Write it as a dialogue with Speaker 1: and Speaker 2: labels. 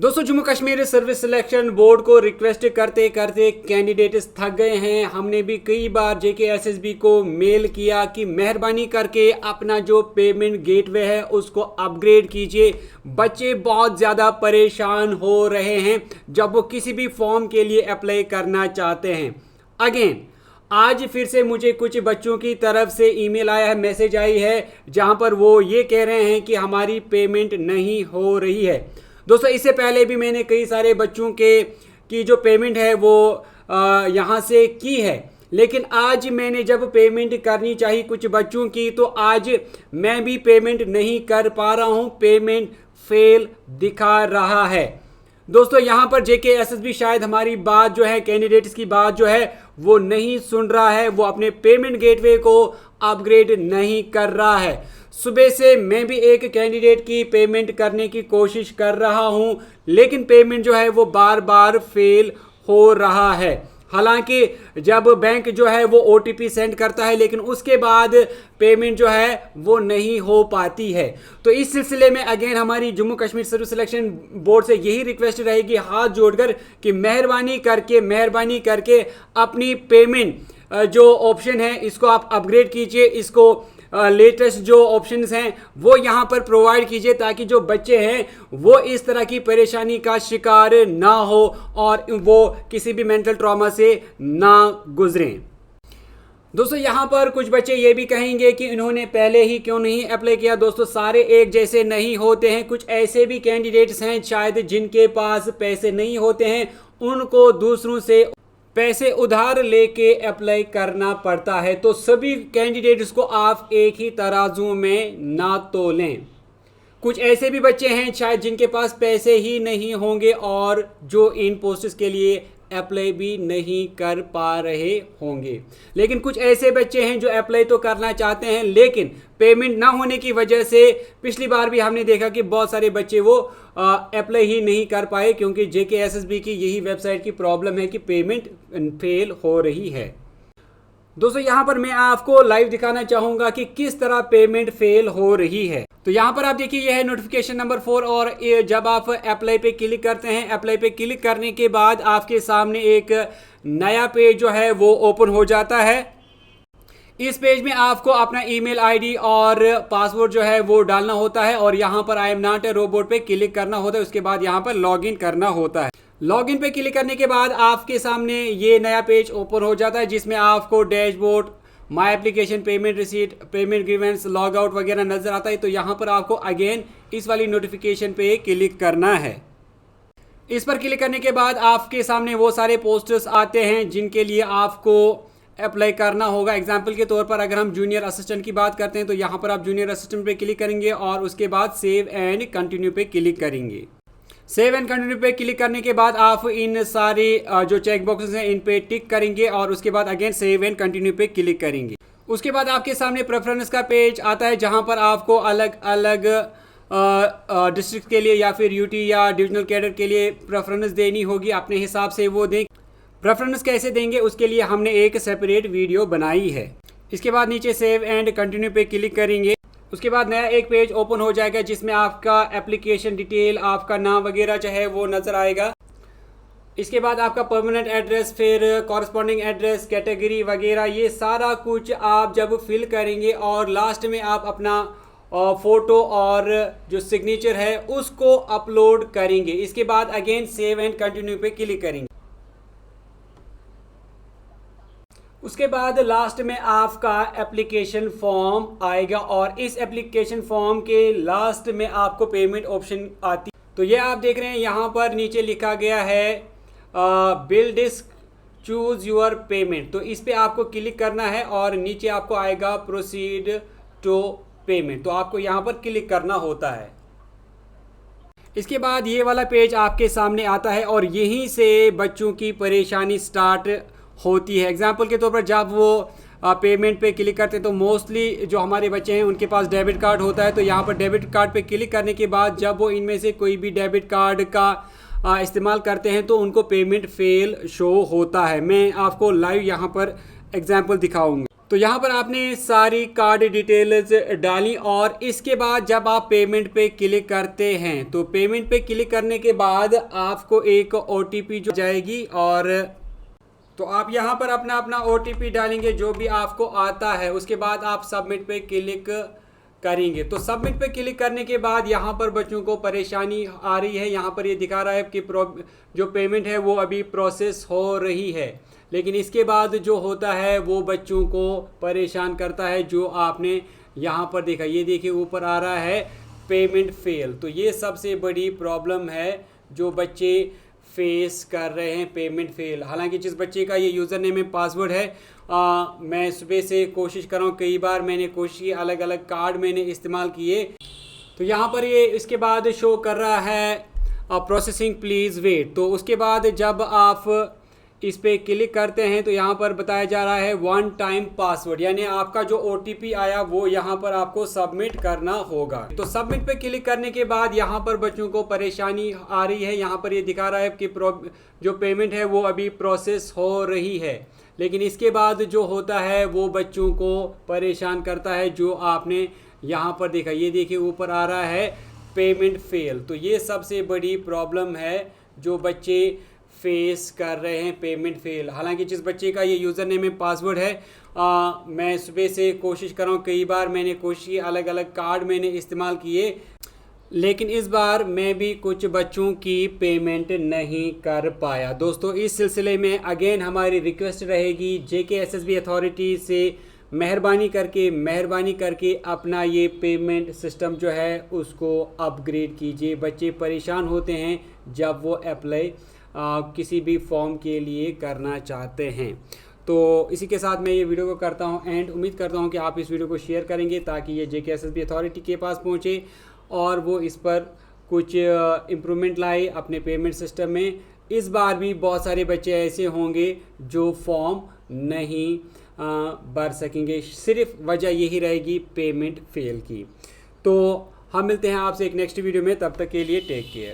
Speaker 1: दोस्तों Jammu Kashmir service selection board को request करते करते कैंडिडेट्स थक गए हैं। हमने भी कई बार JKSSB को मेल किया कि मेहरबानी करके अपना जो पेमेंट गेटवे है उसको अपग्रेड कीजिए। बच्चे बहुत ज़्यादा परेशान हो रहे हैं जब वो किसी भी फॉर्म के लिए अप्लाई करना चाहते हैं। अगेन आज फिर से मुझे कुछ बच्चों की तरफ से ईमेल आया है, मैसेज आई है, जहां पर वो ये कह रहे हैं कि हमारी पेमेंट नहीं हो रही है। दोस्तों इससे पहले भी मैंने कई सारे बच्चों की जो पेमेंट है वो यहाँ से की है, लेकिन आज मैंने जब पेमेंट करनी चाहिए कुछ बच्चों की तो आज मैं भी पेमेंट नहीं कर पा रहा हूँ, पेमेंट फेल दिखा रहा है। दोस्तों यहाँ पर JKSSB शायद हमारी बात जो है, कैंडिडेट्स की बात जो है वो नहीं सुन रहा है, वो अपने पेमेंट गेटवे को अपग्रेड नहीं कर रहा है। सुबह से मैं भी एक कैंडिडेट की पेमेंट करने की कोशिश कर रहा हूं, लेकिन पेमेंट जो है वो बार बार फेल हो रहा है। हालांकि जब बैंक जो है वो OTP सेंड करता है, लेकिन उसके बाद पेमेंट जो है वो नहीं हो पाती है। तो इस सिलसिले में अगेन हमारी Jammu Kashmir service selection board से यही रिक्वेस्ट रहेगी हाथ जोड़कर कि मेहरबानी करके अपनी पेमेंट जो ऑप्शन है इसको आप अपग्रेड कीजिए, इसको लेटेस्ट जो ऑप्शंस हैं वो यहाँ पर प्रोवाइड कीजिए ताकि जो बच्चे हैं वो इस तरह की परेशानी का शिकार ना हो और वो किसी भी मेंटल ट्रॉमा से ना गुजरें। दोस्तों यहाँ पर कुछ बच्चे ये भी कहेंगे कि इन्होंने पहले ही क्यों नहीं अप्लाई किया। दोस्तों सारे एक जैसे नहीं होते हैं, कुछ ऐसे भी कैंडिडेट्स हैं शायद जिनके पास पैसे नहीं होते हैं, उनको दूसरों से पैसे उधार लेके अप्लाई करना पड़ता है। तो सभी कैंडिडेट्स को आप एक ही तराजू में ना तोलें। कुछ ऐसे भी बच्चे हैं शायद जिनके पास पैसे ही नहीं होंगे और जो इन पोस्ट्स के लिए अप्लाई भी नहीं कर पा रहे होंगे। लेकिन कुछ ऐसे बच्चे हैं जो अप्लाई तो करना चाहते हैं, लेकिन पेमेंट ना होने की वजह से पिछली बार भी हमने देखा कि बहुत सारे बच्चे वो अप्लाई ही नहीं कर पाए, क्योंकि JKSSB की यही वेबसाइट की प्रॉब्लम है कि पेमेंट फेल हो रही है। दोस्तों यहाँ पर मैं आपको लाइव दिखाना चाहूँगा कि किस तरह पेमेंट फेल हो रही है। तो यहाँ पर आप देखिए यह है नोटिफिकेशन नंबर 4 और जब आप अप्लाई पे क्लिक करते हैं, अप्लाई पे क्लिक करने के बाद आपके सामने एक नया पेज जो है वो ओपन हो जाता है। इस पेज में आपको अपना ईमेल ID और पासवर्ड जो है वो डालना होता है और यहाँ पर I am not a robot पे क्लिक करना होता है। उसके बाद यहाँ पर लॉगिन करना होता है। लॉगिन पे क्लिक करने के बाद आपके सामने ये नया पेज ओपन हो जाता है जिसमें आपको dashboard, my application, payment receipt, payment grievance, log out वगैरह नजर आता है। तो यहाँ पर आपको अगेन इस वाली नोटिफिकेशन पे क्लिक करना है। इस पर क्लिक करने के बाद आपके सामने वो सारे पोस्टर्स आते हैं जिनके लिए आपको अप्लाई करना होगा। एग्जाम्पल के तौर पर अगर हम जूनियर असिस्टेंट की बात करते हैं तो यहाँ पर आप जूनियर असिस्टेंट पे क्लिक करेंगे और उसके बाद सेव एंड कंटिन्यू पे क्लिक करेंगे। सेव एंड कंटिन्यू पे क्लिक करने के बाद आप इन सारी जो चेक बॉक्सेस हैं इन पे टिक करेंगे और उसके बाद अगेन सेव एंड कंटिन्यू पे क्लिक करेंगे। उसके बाद आपके सामने प्रेफरेंस का पेज आता है जहां पर आपको अलग अलग डिस्ट्रिक्ट के लिए या फिर UT या डिविजनल कैडर के लिए प्रेफरेंस देनी होगी। अपने हिसाब से वो दें। प्रेफरेंस कैसे देंगे उसके लिए हमने एक सेपरेट वीडियो बनाई है। इसके बाद नीचे सेव एंड कंटिन्यू पे क्लिक करेंगे। उसके बाद नया एक पेज ओपन हो जाएगा जिसमें आपका एप्लीकेशन डिटेल, आपका नाम वगैरह चाहे वो नज़र आएगा। इसके बाद आपका परमानेंट एड्रेस, फिर कॉरस्पॉन्डिंग एड्रेस, कैटेगरी वगैरह, ये सारा कुछ आप जब फिल करेंगे और लास्ट में आप अपना फ़ोटो और जो सिग्नेचर है उसको अपलोड करेंगे। इसके बाद अगेन सेव एंड कंटिन्यू पे क्लिक करेंगे। उसके बाद लास्ट में आपका एप्लीकेशन फॉर्म आएगा और इस एप्लीकेशन फॉर्म के लास्ट में आपको पेमेंट ऑप्शन आती। तो ये आप देख रहे हैं यहाँ पर नीचे लिखा गया है BillDesk choose your payment. तो इस पे आपको क्लिक करना है और नीचे आपको आएगा प्रोसीड टू पेमेंट। तो आपको यहाँ पर क्लिक करना होता है। इसके बाद ये वाला पेज आपके सामने आता है और यहीं से बच्चों की परेशानी स्टार्ट होती है। एग्जाम्पल के तौर पर जब वो पेमेंट पे क्लिक करते हैं तो मोस्टली जो हमारे बच्चे हैं उनके पास डेबिट कार्ड होता है। तो यहाँ पर डेबिट कार्ड पे क्लिक करने के बाद जब वो इनमें से कोई भी डेबिट कार्ड का इस्तेमाल करते हैं तो उनको पेमेंट फेल शो होता है। मैं आपको लाइव यहाँ पर एग्जाम्पल दिखाऊंगा। तो यहाँ पर आपने सारी कार्ड डिटेल्स डाली और इसके बाद जब आप पेमेंट पे क्लिक करते हैं तो पेमेंट पे क्लिक करने के बाद आपको एक OTP जो जाएगी और तो आप यहाँ पर अपना अपना OTP डालेंगे जो भी आपको आता है। उसके बाद आप सबमिट पे क्लिक करेंगे। तो सबमिट पे क्लिक करने के बाद यहाँ पर बच्चों को परेशानी आ रही है। यहाँ पर ये दिखा रहा है कि जो पेमेंट है वो अभी प्रोसेस हो रही है, लेकिन इसके बाद जो होता है वो बच्चों को परेशान करता है। जो आपने यहाँ पर देखा, ये देखिए ऊपर आ रहा है पेमेंट फेल। तो ये सबसे बड़ी प्रॉब्लम है जो बच्चे फेस कर रहे हैं, पेमेंट फेल। हालांकि जिस बच्चे का ये यूज़र नेम है, पासवर्ड है, मैं सुबह से कोशिश कर रहा हूँ, कई बार मैंने कोशिश की, अलग अलग कार्ड मैंने इस्तेमाल किए। तो यहाँ पर ये इसके बाद शो कर रहा है प्रोसेसिंग प्लीज़ वेट। तो उसके बाद जब आप इस पे क्लिक करते हैं तो यहाँ पर बताया जा रहा है 1 टाइम पासवर्ड, यानी आपका जो OTP आया वो यहाँ पर आपको सबमिट करना होगा। तो सबमिट पे क्लिक करने के बाद यहाँ पर बच्चों को परेशानी आ रही है। यहाँ पर ये दिखा रहा है कि जो पेमेंट है वो अभी प्रोसेस हो रही है, लेकिन इसके बाद जो होता है वो बच्चों को परेशान करता है। जो आपने यहाँ पर देखा, ये देखिए ऊपर आ रहा है पेमेंट फेल। तो ये सबसे बड़ी प्रॉब्लम है जो बच्चे फेस कर रहे हैं, पेमेंट फेल। हालांकि जिस बच्चे का ये यूज़र नेम है, पासवर्ड है, मैं सुबह से कोशिश कर रहा हूँ, कई बार मैंने कोशिश की, अलग अलग कार्ड मैंने इस्तेमाल किए, लेकिन इस बार मैं भी कुछ बच्चों की पेमेंट नहीं कर पाया। दोस्तों, इस सिलसिले में अगेन हमारी रिक्वेस्ट रहेगी JKSSB अथॉरिटी से मेहरबानी करके अपना ये पेमेंट सिस्टम जो है उसको अपग्रेड कीजिए। बच्चे परेशान होते हैं जब वो अप्लाई किसी भी फॉर्म के लिए करना चाहते हैं। तो इसी के साथ मैं ये वीडियो को करता हूँ एंड उम्मीद करता हूँ कि आप इस वीडियो को शेयर करेंगे ताकि ये JKSSB अथॉरिटी के पास पहुँचे और वो इस पर कुछ इम्प्रूवमेंट लाए अपने पेमेंट सिस्टम में। इस बार भी बहुत सारे बच्चे ऐसे होंगे जो फॉर्म नहीं भर सकेंगे, सिर्फ वजह यही रहेगी पेमेंट फेल की। तो हम मिलते हैं आपसे एक नेक्स्ट वीडियो में, तब तक के लिए टेक केयर।